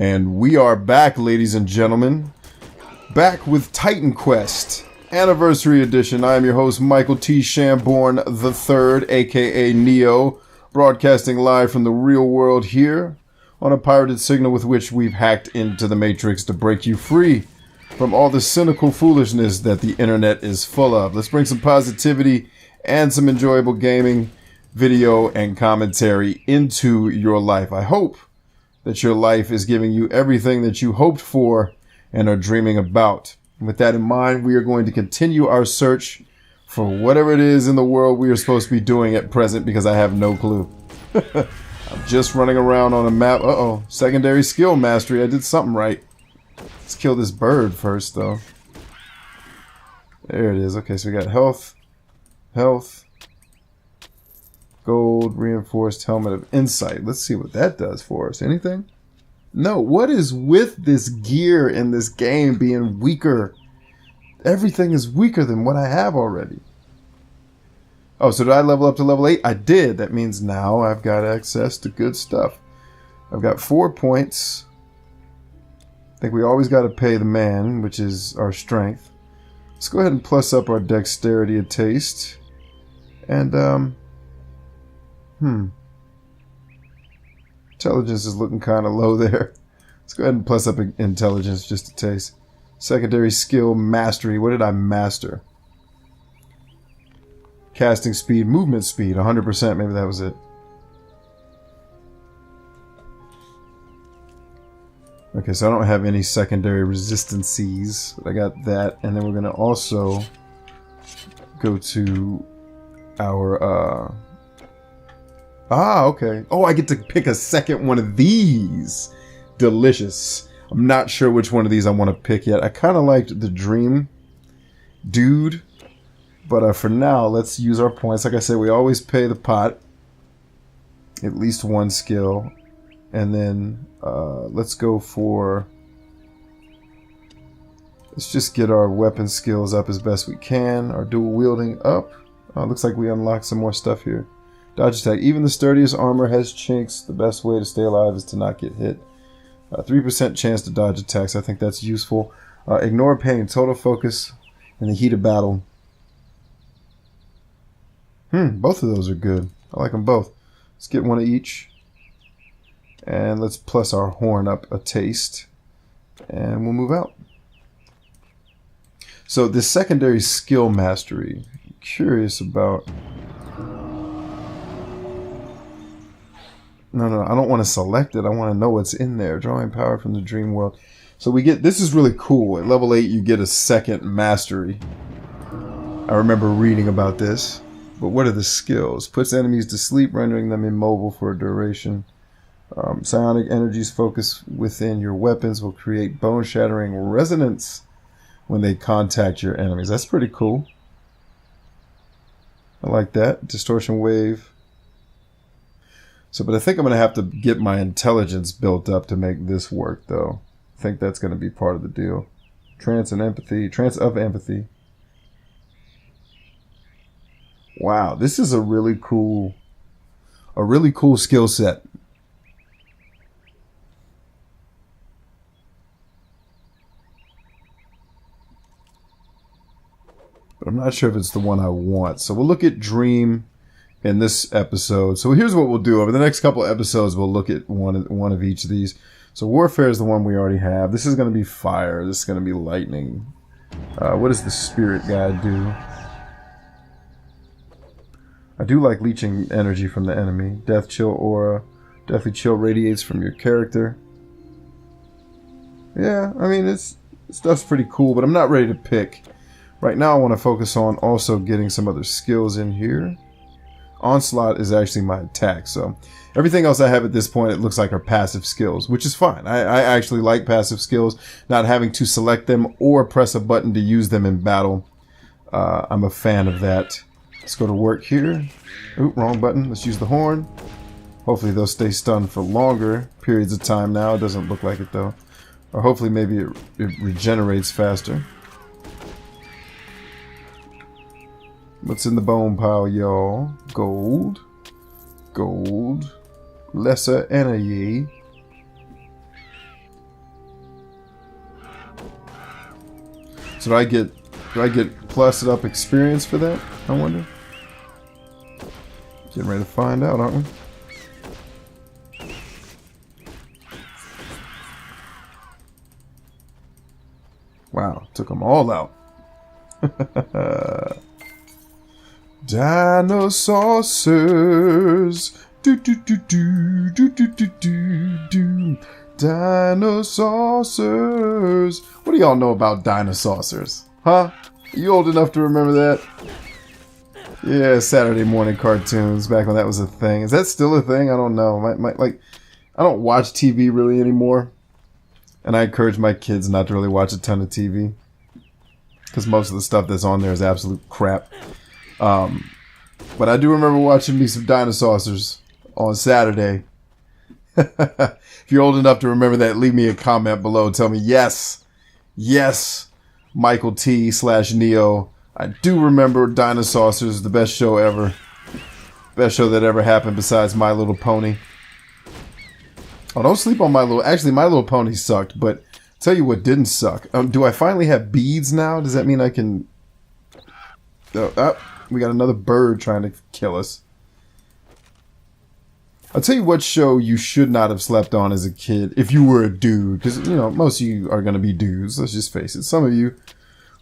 And we are back, ladies and gentlemen. Back with Titan Quest Anniversary Edition. I am your host, Michael T. Shamborn III, aka Neo, broadcasting live from the real world here on a pirated signal with which we've hacked into the Matrix to break you free from all the cynical foolishness that the internet is full of. Let's bring some positivity and some enjoyable gaming, video, and commentary into your life. I hope that your life is giving you everything that you hoped for and are dreaming about. And with that in mind, we are going to continue our search for whatever it is in the world we are supposed to be doing at present, because I have no clue. I'm just running around on a map. Uh-oh. Secondary skill mastery. I did something right. Let's kill this bird first, though. There it is. Okay, so we got health. Health. Gold, reinforced helmet of insight. Let's see what that does for us. Anything? No. What is with this gear in this game being weaker? Everything is weaker than what I have already. Oh, so did I level up to level 8? I did. That means now I've got access to good stuff. I've got 4 points. I think we always got to pay the man, which is our strength. Let's go ahead and plus up our dexterity a taste. And, intelligence is looking kind of low there. Let's go ahead and plus up intelligence just a taste. Secondary skill mastery. What did I master? Casting speed, movement speed, 100%. Maybe that was it. Okay, so I don't have any secondary resistances, but I got that. And then we're going to also go to our... okay. Oh, I get to pick a second one of these. Delicious. I'm not sure which one of these I want to pick yet. I kind of liked the Dream Dude. But for now, let's use our points. Like I said, we always pay the pot. At least one skill. And then let's go for... Let's just get our weapon skills up as best we can. Our dual wielding up. Looks like we unlocked some more stuff here. Dodge attack. Even the sturdiest armor has chinks. The best way to stay alive is to not get hit. 3% chance to dodge attacks. I think that's useful. Ignore pain. Total focus in the heat of battle. Both of those are good. I like them both. Let's get one of each. And let's plus our horn up a taste. And we'll move out. So this secondary skill mastery. I'm curious about... No, I don't want to select it. I want to know what's in there. Drawing power from the dream world. So we get... This is really cool. At level 8, you get a second mastery. I remember reading about this. But what are the skills? Puts enemies to sleep, rendering them immobile for a duration. Psionic energies focus within your weapons will create bone-shattering resonance when they contact your enemies. That's pretty cool. I like that. Distortion wave. So, but I think I'm going to have to get my intelligence built up to make this work, though. I think that's going to be part of the deal. Trance and empathy. Trance of empathy. Wow, this is a really cool skill set. But I'm not sure if it's the one I want. So we'll look at Dream in this episode. So here's what we'll do. Over the next couple of episodes, we'll look at one of each of these. So Warfare is the one we already have. This is going to be Fire. This is going to be Lightning. What does the Spirit guy do? I do like leeching energy from the enemy. Death Chill Aura. Deathly Chill radiates from your character. Yeah, I mean, stuff's pretty cool, but I'm not ready to pick. Right now I want to focus on also getting some other skills in here. Onslaught is actually my attack, so everything else I have at this point, it looks like are passive skills, which is fine. I actually like passive skills, not having to select them or press a button to use them in battle. I'm a fan of that. Let's go to work here. Oop, wrong button. Let's use the horn. Hopefully they'll stay stunned for longer periods of time now. It doesn't look like it though. Or hopefully maybe it regenerates faster. What's in the bone pile, y'all? Gold. Gold. Lesser energy. So do I get plus up experience for that? I wonder. Getting ready to find out, aren't we? Wow, took them all out. Dinosaurs. Do do do do do do do do do. Dinosaurs. What do y'all know about Dinosaurs? Huh? You old enough to remember that? Yeah, Saturday morning cartoons back when that was a thing. Is that still a thing? I don't know. Like, I don't watch TV really anymore, and I encourage my kids not to really watch a ton of TV because most of the stuff that's on there is absolute crap. But I do remember watching me some Dinosaurs on Saturday. If you're old enough to remember that, leave me a comment below. Tell me yes, Michael T/Neo. I do remember Dinosaurs, the best show ever. Best show that ever happened besides My Little Pony. Oh, don't sleep on actually, My Little Pony sucked, but tell you what didn't suck. Do I finally have beads now? Does that mean I can... we got another bird trying to kill us. I'll tell you what show you should not have slept on as a kid if you were a dude. Because, you know, most of you are going to be dudes. Let's just face it. Some of you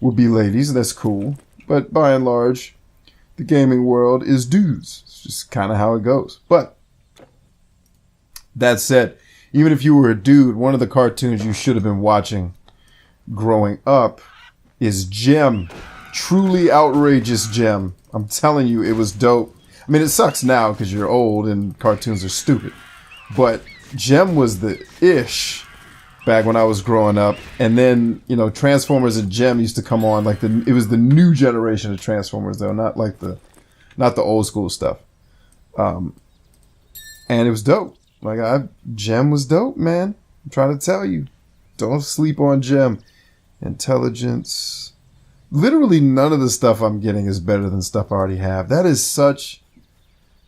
will be ladies. That's cool. But by and large, the gaming world is dudes. It's just kind of how it goes. But that said, even if you were a dude, one of the cartoons you should have been watching growing up is Gem. Truly outrageous Gem. I'm telling you, it was dope. I mean, it sucks now because you're old and cartoons are stupid. But Gem was the ish back when I was growing up. And then, you know, Transformers and Gem used to come on. Like it was the new generation of Transformers, though, not the old school stuff. And it was dope. Like Gem was dope, man. I'm trying to tell you, don't sleep on Gem. Intelligence. Literally none of the stuff I'm getting is better than stuff I already have. That is such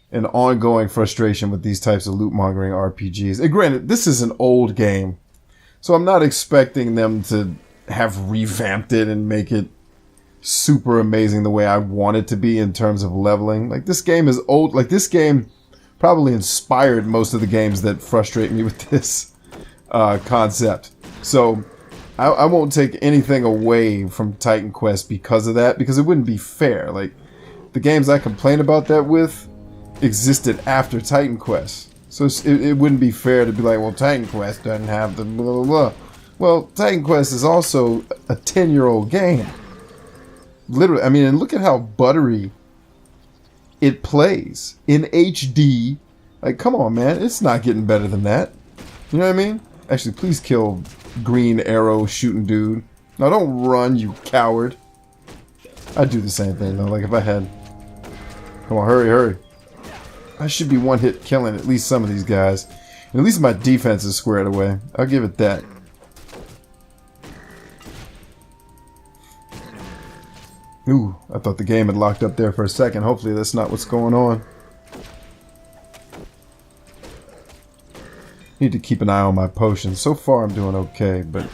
an ongoing frustration with these types of loot mongering RPGs. And granted, this is an old game, so I'm not expecting them to have revamped it and make it super amazing the way I want it to be in terms of leveling. Like, this game is old. Like, this game probably inspired most of the games that frustrate me with this concept. So I won't take anything away from Titan Quest because of that, because it wouldn't be fair. Like, the games I complain about that with existed after Titan Quest. So it wouldn't be fair to be like, well, Titan Quest doesn't have the blah, blah, blah. Well, Titan Quest is also a 10-year-old game. Literally, I mean, and look at how buttery it plays in HD. Like, come on, man. It's not getting better than that. You know what I mean? Actually, please kill green arrow shooting dude. No, don't run, you coward. I'd do the same thing, though. Like, if I had... Come on, hurry. I should be one hit killing at least some of these guys. And at least my defense is squared away. I'll give it that. Ooh, I thought the game had locked up there for a second. Hopefully that's not what's going on. Need to keep an eye on my potions. So far I'm doing okay, but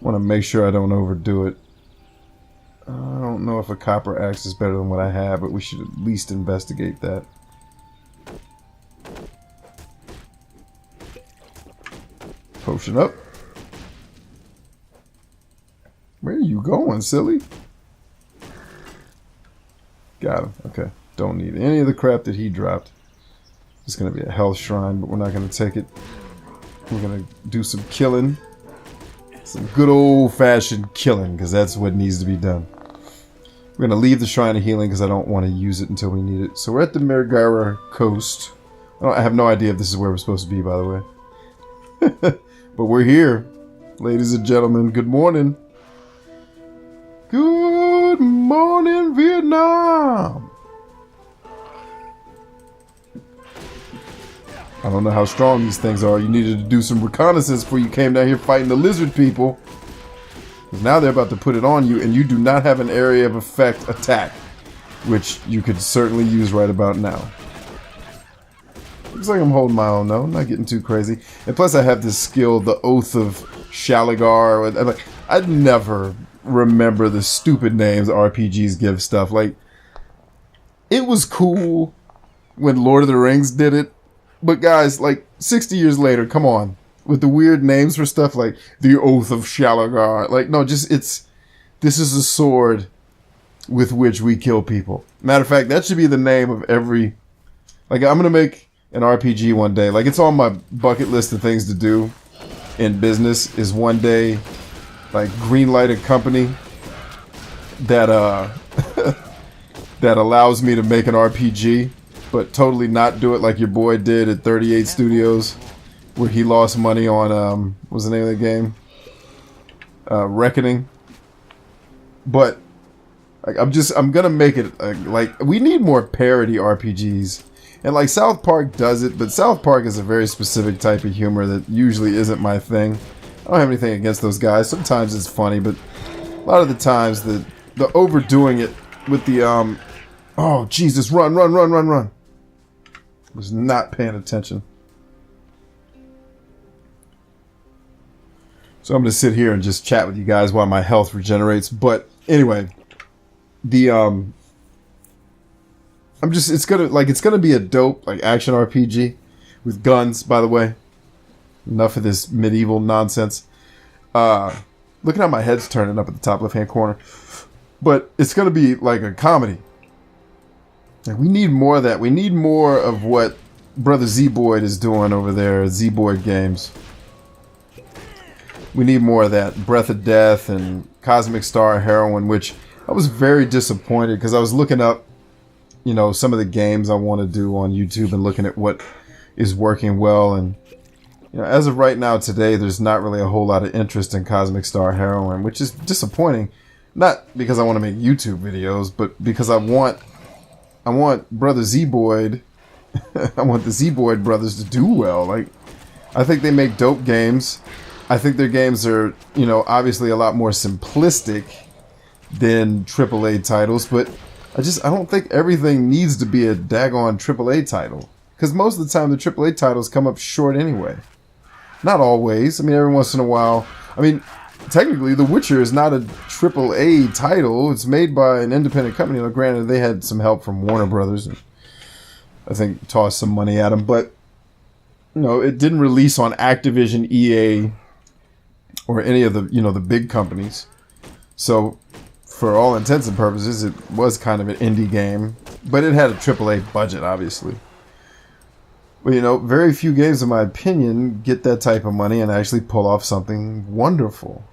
want to make sure I don't overdo it. I don't know if a copper axe is better than what I have, but we should at least investigate that. Potion up. Where are you going, silly? Got him. Okay. Don't need any of the crap that he dropped. It's going to be a health shrine, but we're not going to take it. We're going to do some killing. Some good old-fashioned killing, because that's what needs to be done. We're going to leave the Shrine of Healing, because I don't want to use it until we need it. So we're at the Mergara coast. I have no idea if this is where we're supposed to be, by the way. But we're here. Ladies and gentlemen, good morning. Good morning, Vietnam! I don't know how strong these things are. You needed to do some reconnaissance before you came down here fighting the lizard people. Because now they're about to put it on you, and you do not have an area of effect attack, which you could certainly use right about now. Looks like I'm holding my own, though. I'm not getting too crazy. And plus I have this skill, the Oath of Shaligar. I'd never remember the stupid names RPGs give stuff. Like, it was cool when Lord of the Rings did it, but guys, like 60 years later, come on, with the weird names for stuff like the Oath of Shalagar. Like, no, just this is a sword with which we kill people. Matter of fact, that should be the name of every. Like, I'm gonna make an RPG one day. Like, it's on my bucket list of things to do in business. Is one day, like, greenlight a company that that allows me to make an RPG, but totally not do it like your boy did at 38 Studios, where he lost money on what's the name of the game? Reckoning. But like, I'm gonna make it like, we need more parody RPGs. And like, South Park does it, but South Park is a very specific type of humor that usually isn't my thing. I don't have anything against those guys. Sometimes it's funny, but a lot of the times the overdoing it with the oh Jesus, run. Was not paying attention. So I'm gonna sit here and just chat with you guys while my health regenerates. But anyway, the it's gonna be a dope, like, action RPG with guns, by the way. Enough of this medieval nonsense. Looking at my head's turning up at the top left hand corner. But it's gonna be like a comedy. Like, we need more of that. We need more of what Brother Z-Boyd is doing over there at Z-Boyd Games. We need more of that. Breath of Death and Cosmic Star Heroine, which I was very disappointed because I was looking up, you know, some of the games I want to do on YouTube and looking at what is working well. And, you know, as of right now today, there's not really a whole lot of interest in Cosmic Star Heroine, which is disappointing. Not because I want to make YouTube videos, but because I want Brother Z-Boyd, I want the Z-Boyd brothers to do well. Like, I think they make dope games. I think their games are, you know, obviously a lot more simplistic than AAA titles, but I don't think everything needs to be a daggone AAA title. Because most of the time the AAA titles come up short anyway. Not always. I mean, every once in a while. I mean, technically, The Witcher is not a AAA title. It's made by an independent company. Now, granted, they had some help from Warner Brothers, and I think tossed some money at them. But, you know, it didn't release on Activision, EA, or any of the, you know, the big companies. So, for all intents and purposes, it was kind of an indie game. But it had a AAA budget, obviously. But, you know, very few games, in my opinion, get that type of money and actually pull off something wonderful.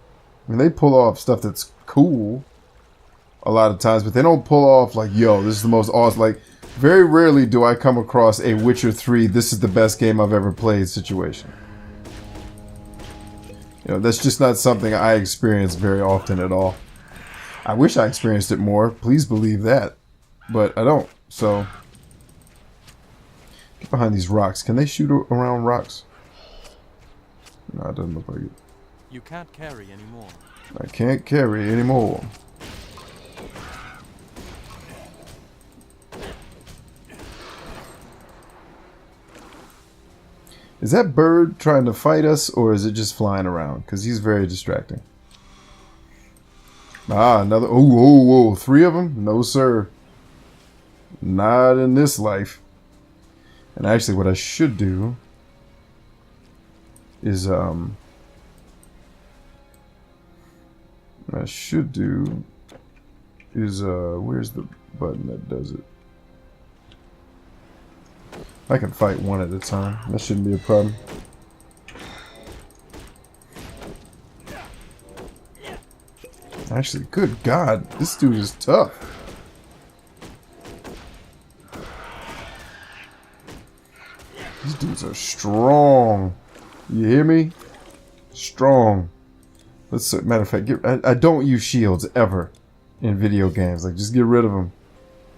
I mean, they pull off stuff that's cool a lot of times, but they don't pull off like, yo, this is the most awesome. Like, very rarely do I come across a Witcher 3, this is the best game I've ever played situation. You know, that's just not something I experience very often at all. I wish I experienced it more. Please believe that. But I don't. So, get behind these rocks. Can they shoot around rocks? No, it doesn't look like it. You can't carry anymore. I can't carry anymore. Is that bird trying to fight us, or is it just flying around? Because he's very distracting. Ah, another. Oh, 3 of them? No, sir. Not in this life. And actually, what I should do is, where's the button that does it? I can fight one at a time. That shouldn't be a problem. Actually, good God, this dude is tough. These dudes are strong. You hear me? Strong. Let's, matter of fact, I don't use shields ever in video games. Like, just get rid of them.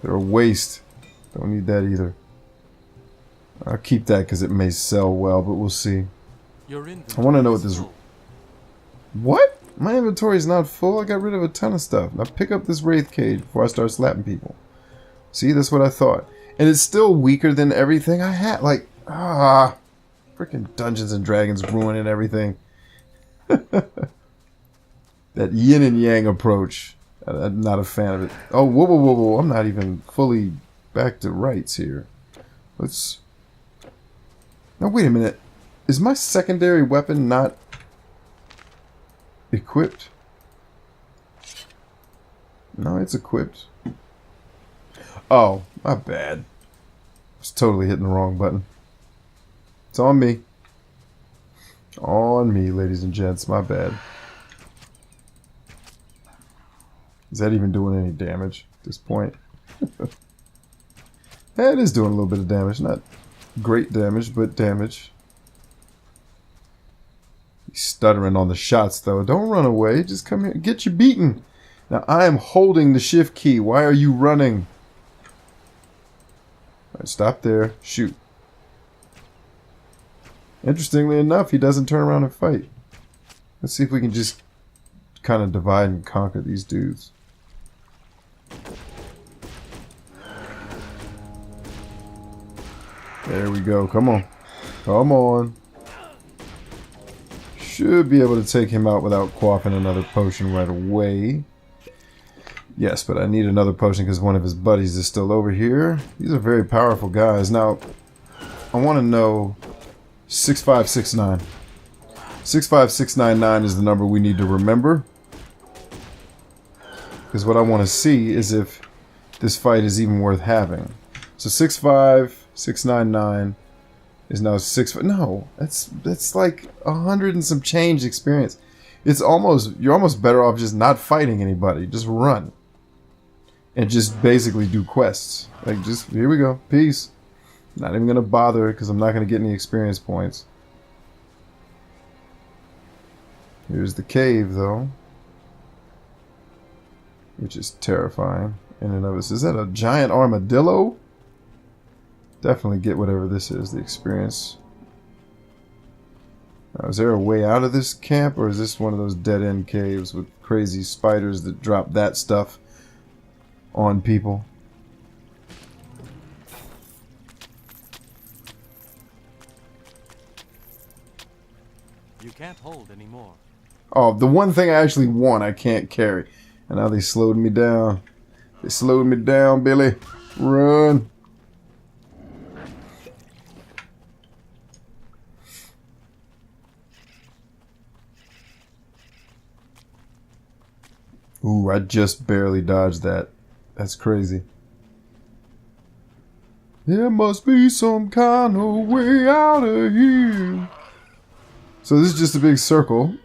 They're a waste. Don't need that either. I'll keep that because it may sell well, but we'll see. I want to know what this... What? My inventory is not full. I got rid of a ton of stuff. Now pick up this Wraith Cage before I start slapping people. See, that's what I thought. And it's still weaker than everything I had. Like, freaking Dungeons and Dragons ruining everything. That yin and yang approach. I'm not a fan of it. Oh, whoa, whoa, whoa, whoa. I'm not even fully back to rights here. Let's... Now, wait a minute. Is my secondary weapon not equipped? No, it's equipped. Oh, my bad. I was totally hitting the wrong button. It's on me. On me, ladies and gents. My bad. Is that even doing any damage at this point? Yeah, it is doing a little bit of damage. Not great damage, but damage. He's stuttering on the shots, though. Don't run away. Just come here. Get you beaten. Now, I am holding the shift key. Why are you running? All right, stop there. Shoot. Interestingly enough, he doesn't turn around and fight. Let's see if we can just kind of divide and conquer these dudes. There we go. Come on. Come on. Should be able to take him out without quaffing another potion right away. Yes, but I need another potion because one of his buddies is still over here. These are very powerful guys. Now, I want to know 6569. 65699 is the number we need to remember. Because what I want to see is if this fight is even worth having. So 65699 is now 6. No, that's like 100 and some change experience. It's almost, you're almost better off just not fighting anybody. Just run. And just basically do quests. Like, just, here we go. Peace. Not even going to bother because I'm not going to get any experience points. Here's the cave, though. Which is terrifying in and of itself. Is that a giant armadillo? Definitely get whatever this is, the experience. Now, is there a way out of this camp, or is this one of those dead-end caves with crazy spiders that drop that stuff on people? You can't hold anymore. Oh, the one thing I actually want, I can't carry. And now they slowed me down. They slowed me down, Billy. Run. Ooh, I just barely dodged that. That's crazy. There must be some kind of way out of here. So this is just a big circle.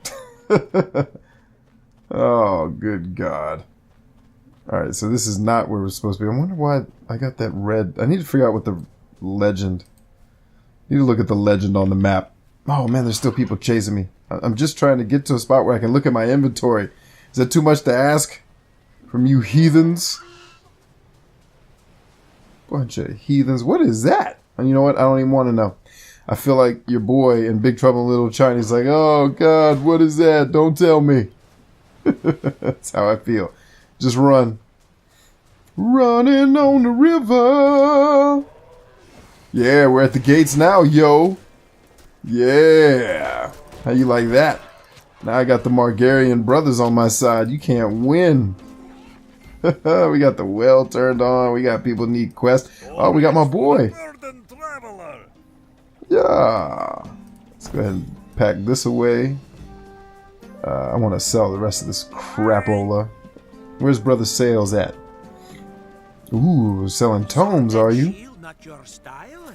Oh, good God. Alright, so this is not where we're supposed to be. I wonder why I got that red. I need to figure out what the legend. I need to look at the legend on the map. Oh man, there's still people chasing me. I'm just trying to get to a spot where I can look at my inventory. Is that too much to ask from you heathens? Bunch of heathens. What is that? And you know what? I don't even want to know. I feel like your boy in Big Trouble in Little China is like, oh God, what is that? Don't tell me. That's how I feel. Just run. Running on the river. Yeah, we're at the gates now, yo. Yeah. How you like that? Now I got the Margarian brothers on my side. You can't win. We got the well turned on. We got people need quests. Oh, we got my boy. Yeah. Let's go ahead and pack this away. I want to sell the rest of this crapola. Where's Brother Sales at? Ooh, selling tomes, are you? Not your style.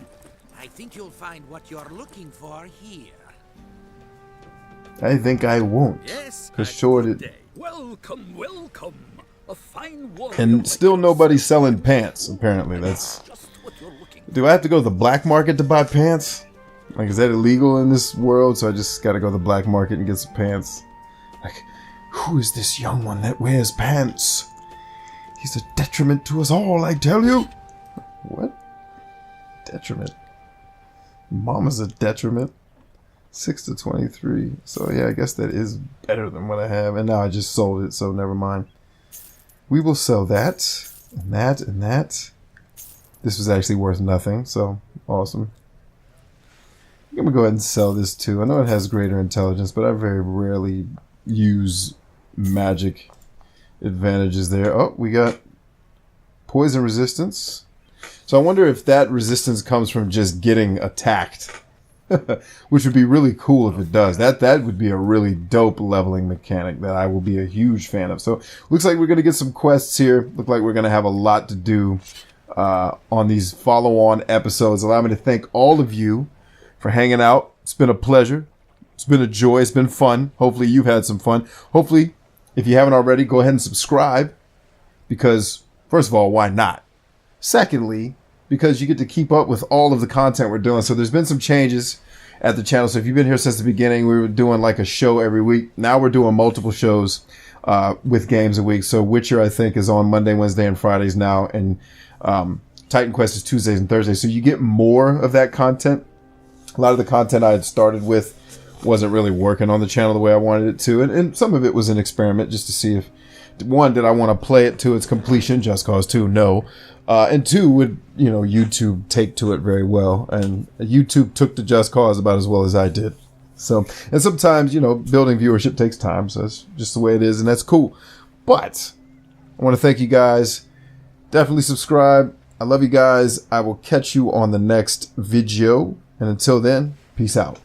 I think you'll find what you're looking for here. I think I won't. Yes, Cause sure did. Welcome, welcome. A fine warrior. And still nobody's selling pants. Apparently, that's. Do I have to go to the black market to buy pants? Like, is that illegal in this world? So I just gotta go to the black market and get some pants. Like, who is this young one that wears pants? He's a detriment to us all, I tell you. What? Detriment? Mama's a detriment. 6 to 23. So yeah, I guess that is better than what I have. And now I just sold it, so never mind. We will sell that, and that, and that. This was actually worth nothing, so awesome. I'm going to go ahead and sell this too. I know it has greater intelligence, but I very rarely use magic advantages there. Oh, we got poison resistance. So I wonder if that resistance comes from just getting attacked, which would be really cool if it does. That would be a really dope leveling mechanic that I will be a huge fan of. So looks like we're going to get some quests here. Look like we're going to have a lot to do on these follow-on episodes. Allow me to thank all of you for hanging out. It's been a pleasure. It's been a joy. It's been fun. Hopefully you've had some fun. Hopefully, if you haven't already, go ahead and subscribe because, first of all, why not? Secondly, because you get to keep up with all of the content we're doing. So there's been some changes at the channel. So if you've been here since the beginning, we were doing like a show every week. Now we're doing multiple shows with games a week. So Witcher, I think, is on Monday, Wednesday, and Fridays now. And Titan Quest is Tuesdays and Thursdays. So you get more of that content. A lot of the content I had started with wasn't really working on the channel the way I wanted it to. And some of it was an experiment just to see if, one, did I want to play it to its completion? Just Cause 2, no. And two, would, YouTube take to it very well. And YouTube took to Just Cause about as well as I did. So, and sometimes, building viewership takes time. So that's just the way it is. And that's cool. But I want to thank you guys. Definitely subscribe. I love you guys. I will catch you on the next video. And until then, peace out.